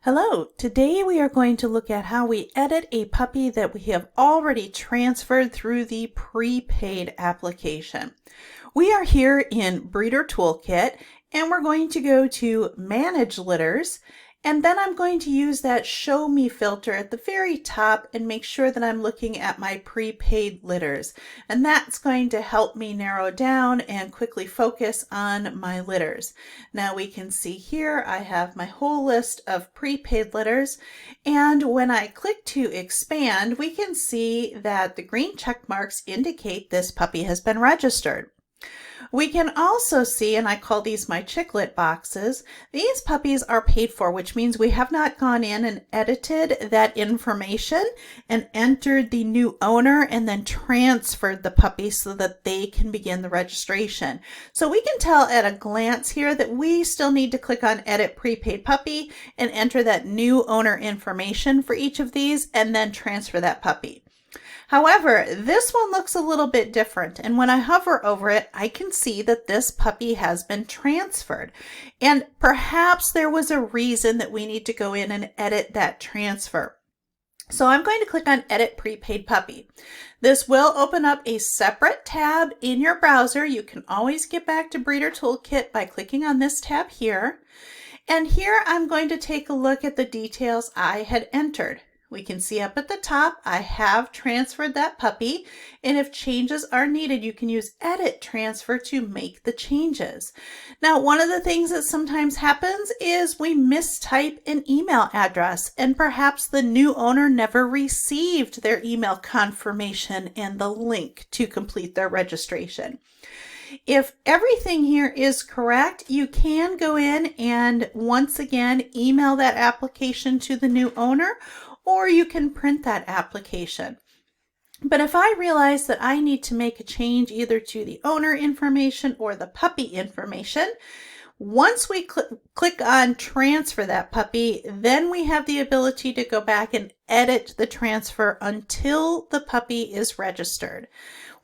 Hello, today we are going to look at how we edit a puppy that we have already transferred through the prepaid application. We are here in Breeder Toolkit and we're going to go to Manage Litters, and then I'm going to use that Show Me filter at the very top and make sure that I'm looking at my prepaid litters. And that's going to help me narrow down and quickly focus on my litters. Now we can see here I have my whole list of prepaid litters, and when I click to expand, we can see that the green check marks indicate this puppy has been registered. We can also see, and I call these my chicklet boxes, these puppies are paid for, which means we have not gone in and edited that information and entered the new owner and then transferred the puppy so that they can begin the registration. So we can tell at a glance here that we still need to click on Edit Prepaid Puppy and enter that new owner information for each of these and then transfer that puppy. However, this one looks a little bit different, and when I hover over it, I can see that this puppy has been transferred. And perhaps there was a reason that we need to go in and edit that transfer. So I'm going to click on Edit Prepaid Puppy. This will open up a separate tab in your browser. You can always get back to Breeder Toolkit by clicking on this tab here. And here I'm going to take a look at the details I had entered. We can see up at the top, I have transferred that puppy, and if changes are needed, you can use Edit Transfer to make the changes. Now, one of the things that sometimes happens is we mistype an email address, and perhaps the new owner never received their email confirmation and the link to complete their registration. If everything here is correct, you can go in and once again email that application to the new owner, or you can print that application. But if I realize that I need to make a change either to the owner information or the puppy information, once we click on transfer that puppy, then we have the ability to go back and edit the transfer until the puppy is registered.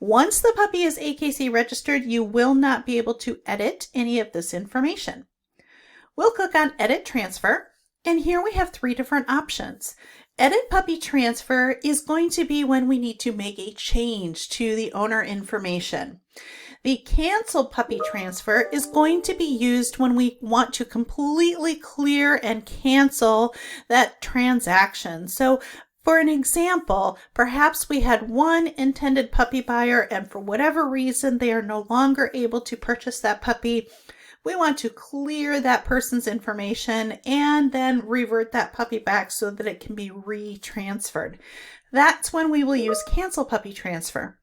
Once the puppy is AKC registered, you will not be able to edit any of this information. We'll click on Edit Transfer, and here we have three different options. Edit Puppy Transfer is going to be when we need to make a change to the owner information. The Cancel Puppy Transfer is going to be used when we want to completely clear and cancel that transaction. So for an example, perhaps we had one intended puppy buyer and for whatever reason they are no longer able to purchase that puppy. We want to clear that person's information and then revert that puppy back so that it can be retransferred. That's when we will use Cancel Puppy Transfer.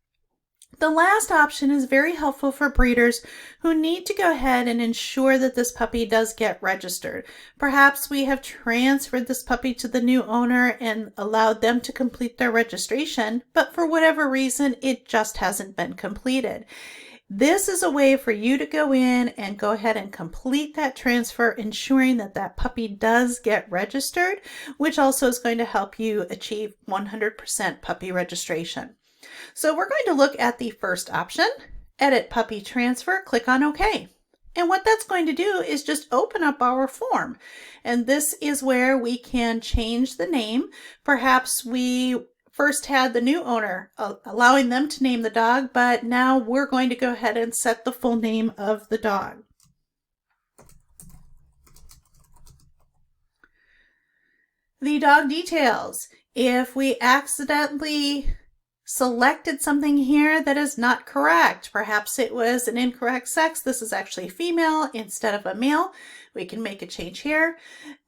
The last option is very helpful for breeders who need to go ahead and ensure that this puppy does get registered. Perhaps we have transferred this puppy to the new owner and allowed them to complete their registration, but for whatever reason, it just hasn't been completed. This is a way for you to go in and go ahead and complete that transfer, ensuring that that puppy does get registered, which also is going to help you achieve 100% puppy registration. So we're going to look at the first option, Edit Puppy Transfer, click on OK. And what that's going to do is just open up our form. And this is where we can change the name. Perhaps we first had the new owner allowing them to name the dog, but now we're going to go ahead and set the full name of the dog. The dog details. If we accidentally selected something here that is not correct, perhaps it was an incorrect sex, this is actually female instead of a male, we can make a change here.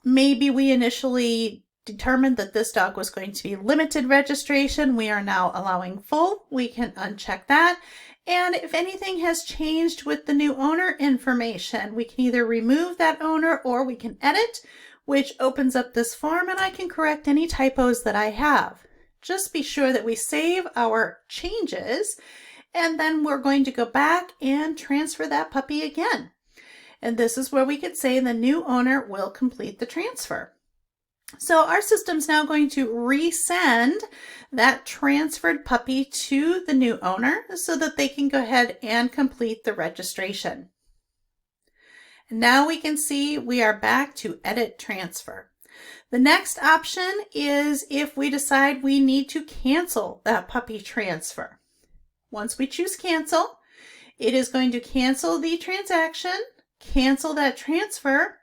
Maybe we initially determined that this dog was going to be limited registration. We are now allowing full. We can uncheck that. And if anything has changed with the new owner information, we can either remove that owner or we can edit, which opens up this form, and I can correct any typos that I have. Just be sure that we save our changes, and then we're going to go back and transfer that puppy again. And this is where we could say the new owner will complete the transfer. So our system's now going to resend that transferred puppy to the new owner so that they can go ahead and complete the registration. And now we can see we are back to Edit Transfer. The next option is if we decide we need to cancel that puppy transfer. Once we choose cancel, it is going to cancel the transaction, cancel that transfer,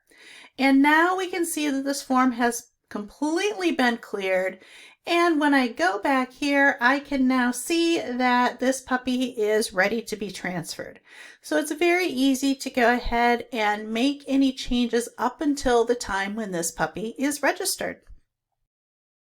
and now we can see that this form has completely been cleared. And when I go back here, I can now see that this puppy is ready to be transferred. So it's very easy to go ahead and make any changes up until the time when this puppy is registered.